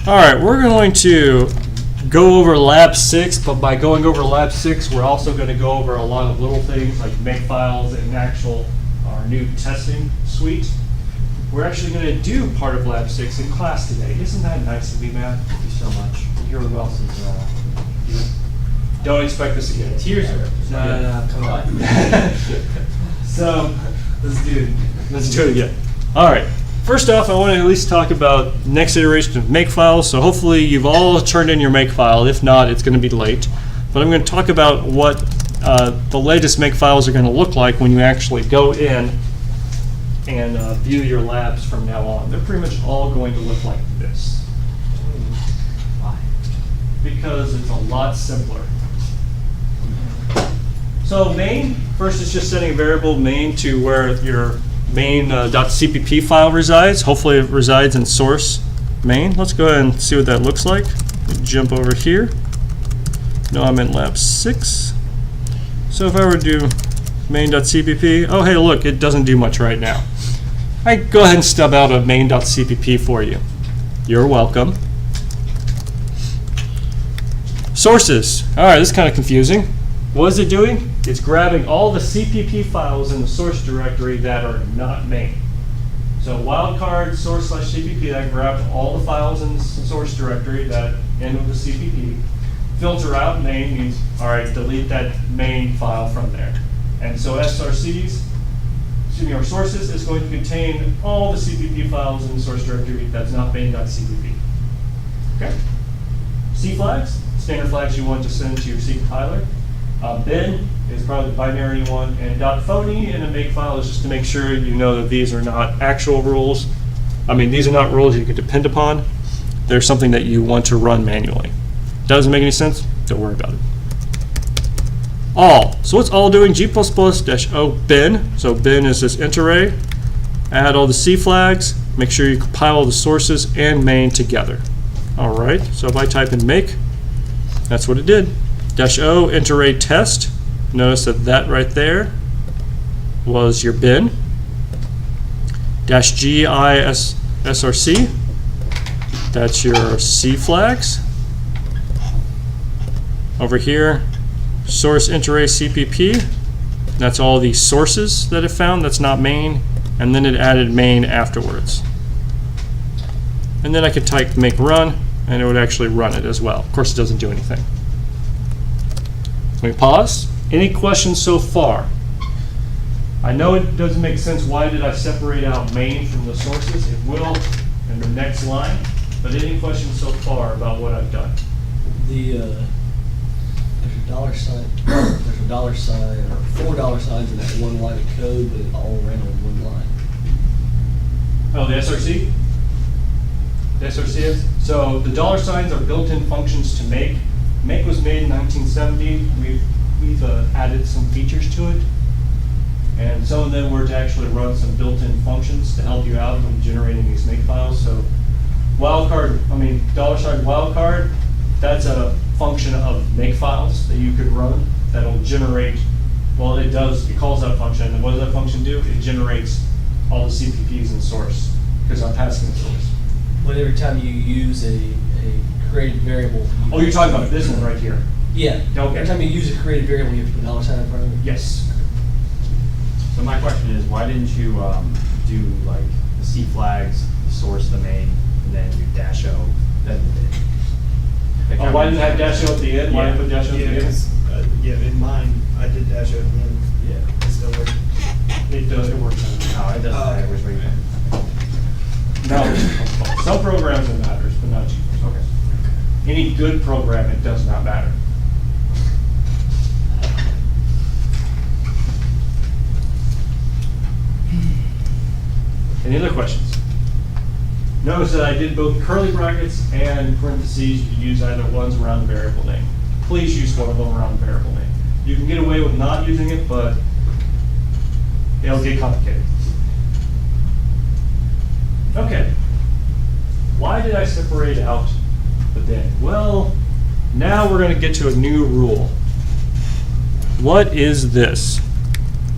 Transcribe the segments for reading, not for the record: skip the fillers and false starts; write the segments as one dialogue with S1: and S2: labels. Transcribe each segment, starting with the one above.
S1: All right, we're going to go over Lab 6, but by going over Lab 6, we're also going to go over a lot of little things like Makefiles and our new testing suite. We're actually going to do part of Lab 6 in class today. Isn't that nice of me, Matt?
S2: Thank you so much.
S1: You're welcome. Don't expect this again. Tears are.
S2: No, come on.
S1: So, let's do it again. All right. First off, I want to at least talk about next iteration of Makefile. So hopefully you've all turned in your Makefile. If not, it's going to be late. But I'm going to talk about what the latest Makefiles are going to look like when you actually go in and view your labs from now on. They're pretty much all going to look like this.
S2: Why?
S1: Because it's a lot simpler. So main, first it's just setting a variable main to where your main.cpp file resides. Hopefully it resides in source main. Let's go ahead and see what that looks like. Jump over here. No, I'm in lab 6. So if I were to do main.cpp, oh hey look, it doesn't do much right now. I go ahead and stub out a main.cpp for you. You're welcome. Sources. All right, this is kind of confusing. What is it doing? It's grabbing all the CPP files in the source directory that are not main. So wildcard source/CPP, that grabbed all the files in the source directory that end with the CPP. Filter out main means, all right, delete that main file from there. And so SRCs, or sources, is going to contain all the CPP files in the source directory that's not main.cpp. Okay? C flags, standard flags you want to send to your C compiler. Bin is probably the binary one, and .phony in a Makefile is just to make sure you know that these are not actual rules. I mean, these are not rules you can depend upon. They're something that you want to run manually. Doesn't make any sense? Don't worry about it. All. So what's all doing? G++-O bin. So bin is this int array. Add all the C flags. Make sure you compile all the sources and main together. All right. So if I type in make, that's what it did. -O int array test. Notice that right there was your bin. -GI SRC. That's your C flags. Over here, source int array CPP. That's all the sources that it found. That's not main. And then it added main afterwards. And then I could type make run, and it would actually run it as well. Of course, it doesn't do anything. Let me pause. Any questions so far? I know it doesn't make sense. Why did I separate out main from the sources? It will in the next line. But any questions so far about what I've done?
S3: There's a dollar sign. There's a dollar sign or $4 in that one line of code, but it all ran on one line.
S1: Oh, the SRC? The SRC is? So the dollar signs are built-in functions to make. Make was made in 1970. We've added some features to it. And some of them were to actually run some built-in functions to help you out when generating these make files. So $sign wildcard, that's a function of make files that you could run that'll generate, well, it calls that function. And what does that function do? It generates all the CPPs in source because I'm passing the source.
S3: But every time you use a created variable.
S1: Oh, you're talking about this one right here.
S3: Yeah.
S1: Okay.
S3: Every time you use a created variable, you have to put a $sign in front of it.
S1: Yes.
S2: So my question is, why didn't you do like the C flags, the source, the main, and then you -O, then the bin?
S1: Oh, why didn't I have -O at the end? Why didn't I put -O at the end?
S4: Yeah, in mine, I did -O at the end.
S2: Yeah.
S4: It still works.
S1: It does. It works.
S2: No, it doesn't matter which way you put.
S1: No, some programs it matters, but not GeForce. Okay. Any good program, it does not matter. Any other questions? Notice that I did both curly brackets and parentheses. You can use either ones around the variable name. Please use one of them around the variable name. You can get away with not using it, but it'll get complicated. Okay. Why did I separate out the bin? Well, now we're going to get to a new rule. What is this?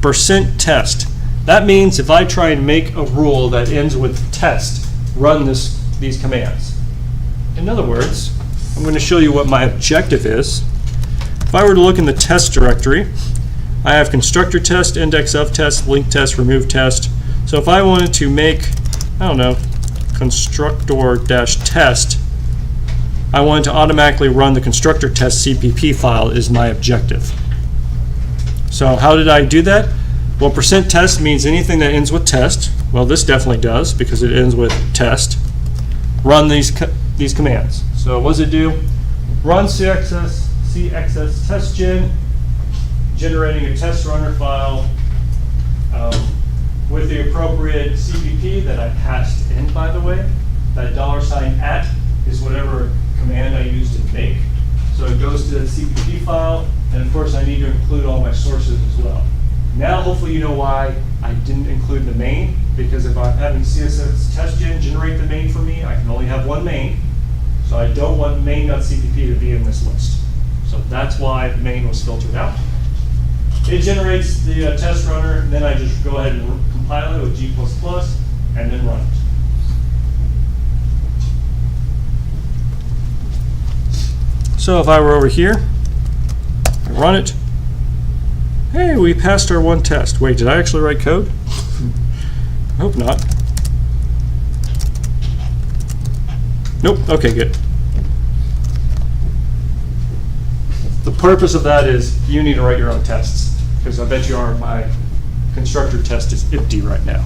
S1: %test. That means if I try and make a rule that ends with test, run these commands. in other words, I'm going to show you what my objective is. If I were to look in the test directory, I have constructor test, index of test, link test, remove test. So if I wanted to make, I don't know, constructor-test, I wanted to automatically run the constructor test CPP file is my objective. So how did I do that? Well, %test means anything that ends with test. Well, this definitely does because it ends with test. Run these commands. So what does it do? Run cxs test gen, generating a test runner file with the appropriate CPP that I passed in, by the way. That $@ is whatever command I use to make. So it goes to the CPP file, and of course I need to include all my sources as well. Now hopefully you know why I didn't include the main, because if I'm having CSS test gen generate the main for me, I can only have one main. So I don't want main.cpp to be in this list. So that's why main was filtered out. It generates the test runner, and then I just go ahead and compile it with G++, and then run it. So if I were over here, I run it. Hey, we passed our one test. Wait, did I actually write code? I hope not. Nope, okay, good. The purpose of that is you need to write your own tests, because I bet you are, my constructor test is empty right now.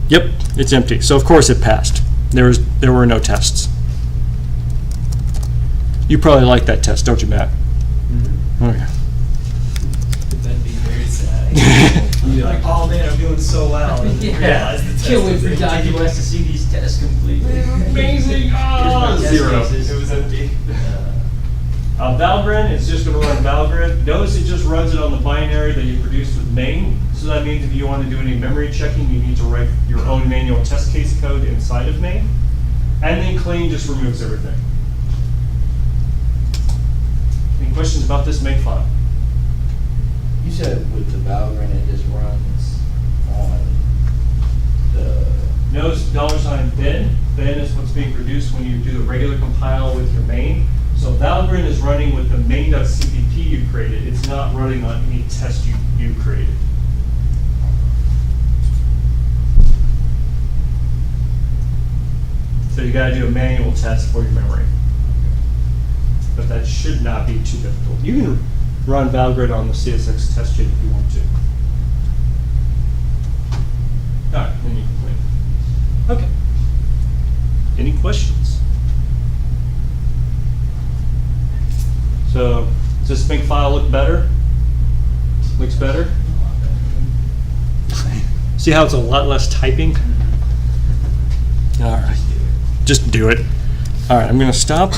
S1: Yep, it's empty. So of course it passed. There were no tests. You probably like that test, don't you, Matt?
S2: Mm-hmm.
S1: Oh yeah.
S3: That'd be very sad.
S4: You're like, oh man, I'm doing so well. And then you realize the test
S3: Can't wait
S4: is
S3: for
S4: empty.
S3: documents to see these tests completely.
S1: Amazing!
S2: Oh,
S4: Test
S2: zero.
S4: cases. It was empty.
S1: Valgrind is just going to run Valgrind. Notice it just runs it on the binary that you produced with main. So that means if you want to do any memory checking, you need to write your own manual test case code inside of main. And then clean just removes everything. Any questions about this Makefile?
S5: You said with the Valgrind, it just runs on the...
S1: Notice $bin. Bin is what's being produced when you do the regular compile with your main. So Valgrind is running with the main.cpp you created. It's not running on any test you created. So you got to do a manual test for your memory. But that should not be too difficult. You can run Valgrind on the CSX test gen if you want to. All right, then you can play. Okay. Any questions? So does this Makefile look better? Looks better? See how it's a lot less typing? All right. Just do it. All right, I'm going to stop.